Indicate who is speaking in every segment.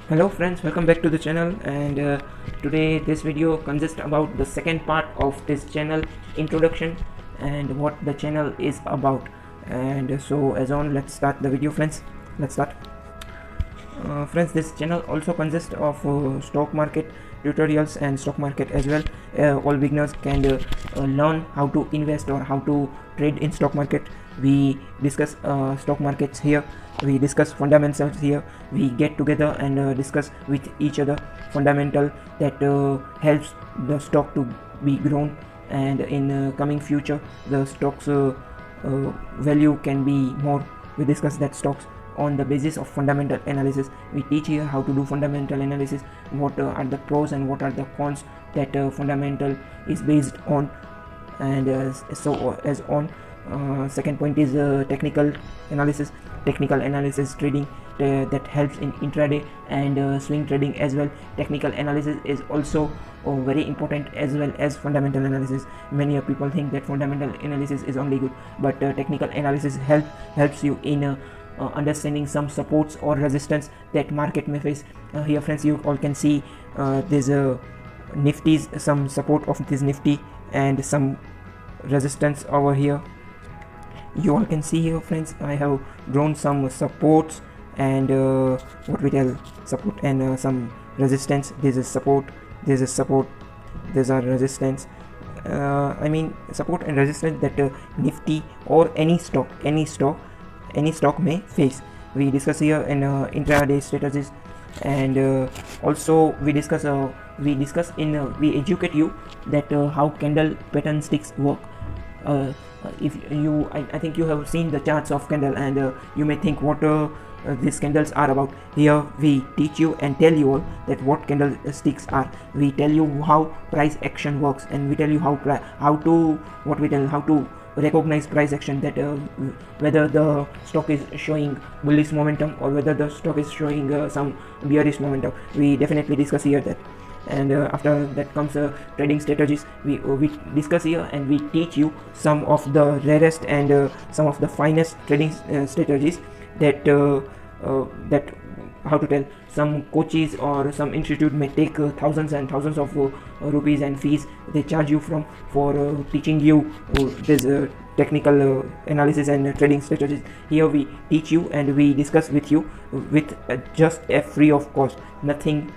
Speaker 1: Hello friends, welcome back to the channel. And today this video consists about the second part of this channel introduction and what the channel is about. And so as on, let's start the video friends. Let's start. Friends, this channel also consists of stock market tutorials and stock market as well. All beginners can learn how to invest or how to trade in stock market. We discuss stock markets here, we discuss fundamentals here, we get together and discuss with each other fundamental that helps the stock to be grown, and in coming future the stocks value can be more. We discuss that stocks on the basis of fundamental analysis. We teach here how to do fundamental analysis, what are the pros and what are the cons that fundamental is based on. And so as on, second point is technical analysis trading that helps in intraday and swing trading as well. Technical analysis is also very important as well as fundamental analysis. Many people think that fundamental analysis is only good, but technical analysis helps you in understanding some supports or resistance that market may face. Here friends, you all can see there's a nifty's some support of this nifty and some resistance over here. You all can see here friends, I have drawn some supports and what we tell support and some resistance. This is support, this is support, these are resistance. I mean support and resistance that nifty or any stock may face. We discuss here in intraday strategies, and also we educate you that how candle pattern sticks work. If you I think you have seen the charts of candle, and you may think what these candles are about. Here we teach you and tell you all that what candlesticks are. We tell you how price action works, and we tell you how to recognize price action, that whether the stock is showing bullish momentum or whether the stock is showing some bearish momentum. We definitely discuss here that. And after that comes trading strategies. We discuss here and we teach you some of the rarest and some of the finest trading strategies that how to tell, some coaches or some institute may take thousands and thousands of rupees and fees they charge you for teaching you this technical analysis and trading strategies. Here we teach you and we discuss with you with just a free of cost, nothing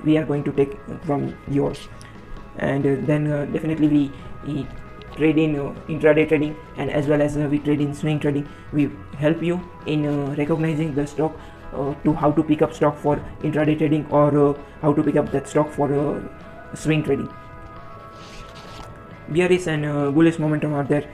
Speaker 1: we are going to take from yours. And then definitely we trade in intraday trading, and as well as we trade in swing trading. We help you in recognizing the stock, to how to pick up stock for intraday trading, or how to pick up that stock for swing trading. Bearish and bullish momentum are there.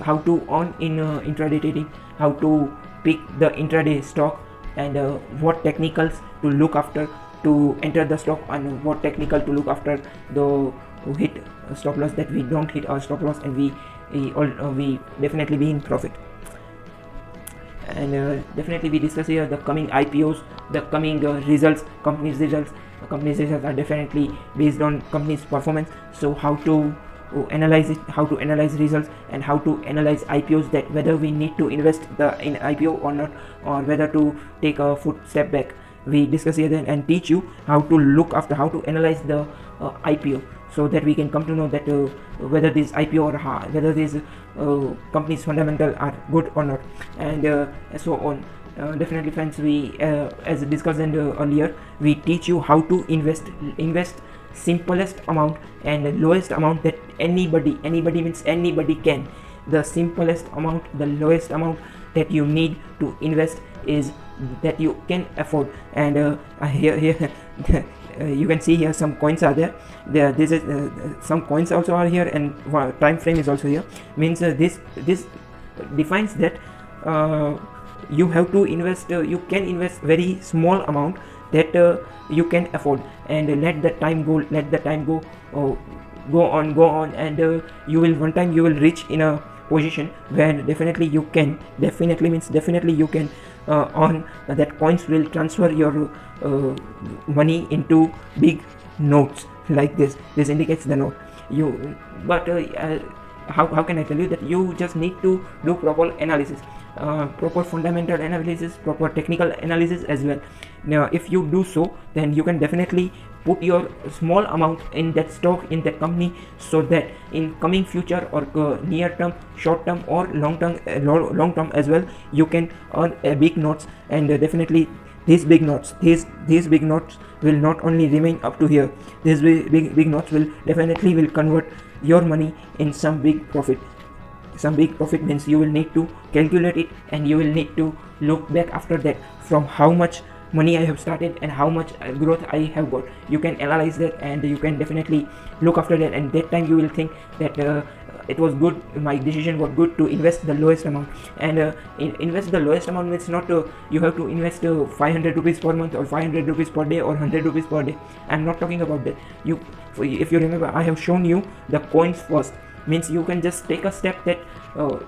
Speaker 1: How to earn in intraday trading, how to pick the intraday stock, and what technicals to look after to enter the stock, and what technical to look after the hit stop loss, that we don't hit our stop loss and we definitely be in profit. And definitely we discuss here the coming IPOs, the coming results, companies results. Companies results are definitely based on company's performance, so how to analyze it, how to analyze results, and how to analyze IPOs, that whether we need to invest in IPO or not, or whether to take a step back. We discuss here then and teach you how to look after, how to analyze the IPO, so that we can come to know that whether this IPO or whether these companies fundamental are good or not, and so on. Definitely friends, we as discussed earlier, we teach you how to invest simplest amount and lowest amount that anybody means anybody can. The simplest amount, the lowest amount that you need to invest is that you can afford. And here you can see here some coins are there. This is some coins also are here, and time frame is also here. Means this defines that you have to invest, you can invest very small amount that you can afford, and let the time go go on, and you will one time you will reach in a position where definitely you can earn that. Coins will transfer your money into big notes like this. This indicates the note. But how can I tell you that you just need to do proper analysis, proper fundamental analysis, proper technical analysis as well. Now if you do so, then you can definitely put your small amount in that stock, in that company, so that in coming future or near term, short term or long term as well, you can earn a big notes. And definitely these big notes will not only remain up to here. These big notes will definitely convert your money in some big profit. Some big profit means you will need to calculate it, and you will need to look back after that from how much money I have started and how much growth I have got. You can analyze that, and you can definitely look after that, and that time you will think that it was good, my decision was good to invest the lowest amount. And invest the lowest amount means not you have to invest 500 rupees per month or 500 rupees per day or 100 rupees per day. I'm not talking about that. If you remember, I have shown you the coins first. Means you can just take a step that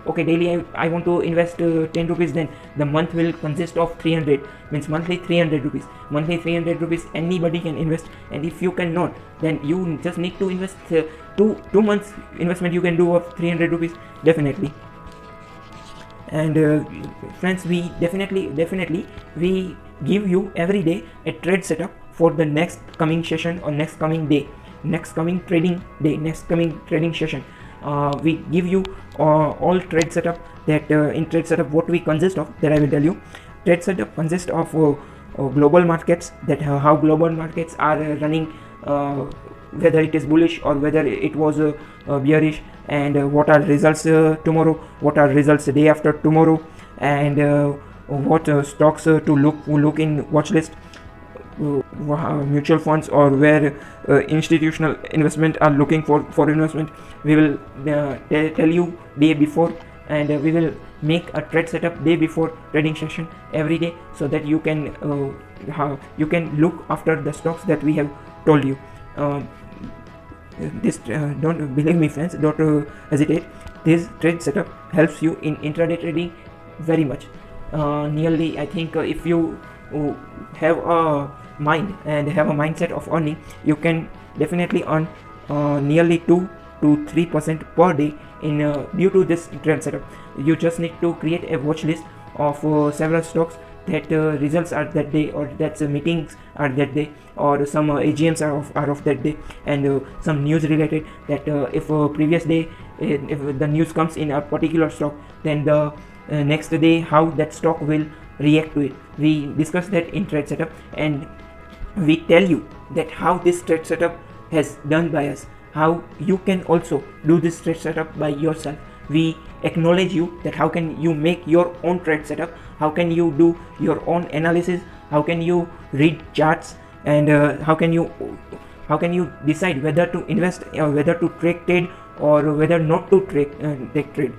Speaker 1: okay, daily I want to invest 10 rupees, then the month will consist of 300, means monthly 300 rupees. Monthly 300 rupees anybody can invest. And if you cannot, then you just need to invest 2 months investment you can do of 300 rupees definitely. And friends, we definitely we give you every day a trade setup for the next coming session or next coming day, next coming trading day, next coming trading session. We give you all trade setup that in trade setup what we consist of, that I will tell you. Trade setup consists of global markets, that how global markets are running, whether it is bullish or whether it was bearish, and what are results tomorrow, what are results the day after tomorrow, and what stocks to look in watch list, mutual funds, or where institutional investment are looking for investment. We will tell you day before, and we will make a trade setup day before trading session every day, so that you can look after the stocks that we have told you. This don't believe me friends, don't hesitate. This trade setup helps you in intraday trading very much. Nearly, I think if you have a mind and have a mindset of earning, you can definitely earn nearly 2 to 3% per day in due to this trade setup. You just need to create a watch list of several stocks that results are that day, or that meetings are that day, or some AGMs are of that day, and some news related, that if previous day if the news comes in a particular stock, then the next day how that stock will react to it. We discuss that in trade setup, and we tell you that how this trade setup has done by us, how you can also do this trade setup by yourself. We acknowledge you that how can you make your own trade setup, how can you do your own analysis, how can you read charts, and how can you decide whether to invest or whether to take trade or whether not to take trade.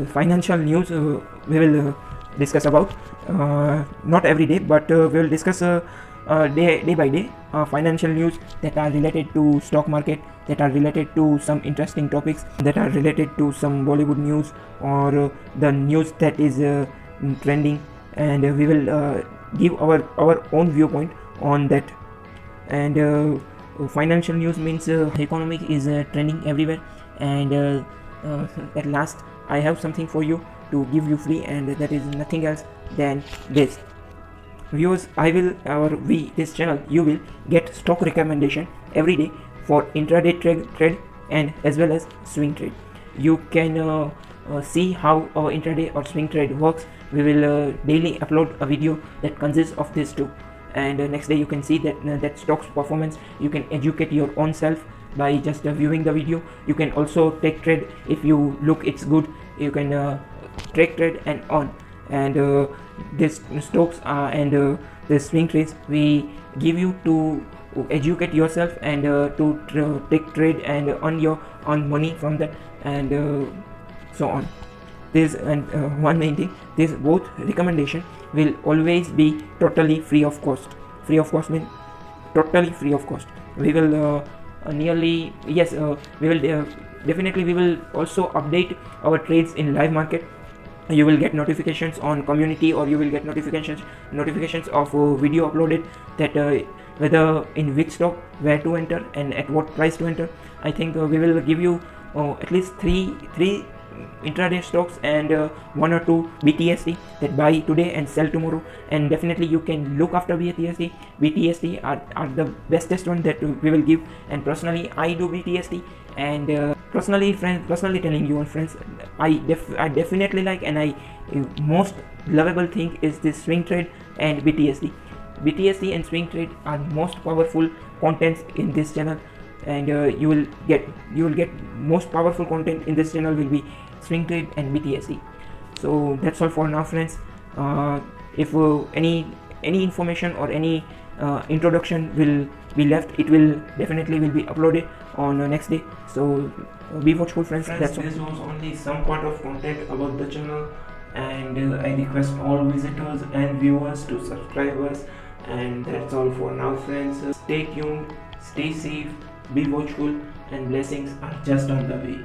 Speaker 1: Financial news we will discuss about, not every day, but we will discuss day by day financial news that are related to stock market, that are related to some interesting topics, that are related to some Bollywood news, or the news that is trending, and we will give our own viewpoint on that. And financial news means economic is trending everywhere, and at last I have something for you to give you free, and that is nothing else than this. Viewers, this channel, you will get stock recommendation every day for intraday trade and as well as swing trade. You can see how our intraday or swing trade works. We will daily upload a video that consists of these two, and next day you can see that stock's performance. You can educate your own self by just viewing the video. You can also take trade if you look it's good. You can take trade and earn. And this stocks and the swing trades we give you to educate yourself and to take trade and earn money from that, and so on. This and one main thing, this both recommendation will always be totally free of cost. Free of cost means totally free of cost. We will we will definitely we will also update our trades in live market. You will get notifications on community, or you will get notifications of video uploaded, that whether in which stock, where to enter, and at what price to enter. I think we will give you at least three intraday stocks and 1 or 2 BTSD that buy today and sell tomorrow. And definitely you can look after BTSD are the bestest one that we will give. And personally I do BTSD, and personally telling you all friends, I definitely like, and I most lovable thing is this swing trade and BTSD and swing trade are most powerful contents in this channel. And you will get most powerful content in this channel will be swing trade and BTSD. So that's all for now friends. If any information or any introduction will be left, it will definitely be uploaded on next day. So be watchful friends. That's all. This was only some part of content about the channel, and I request all visitors and viewers to subscribe us. And that's all for now friends. Stay tuned, stay safe, be watchful, and blessings are just on the way.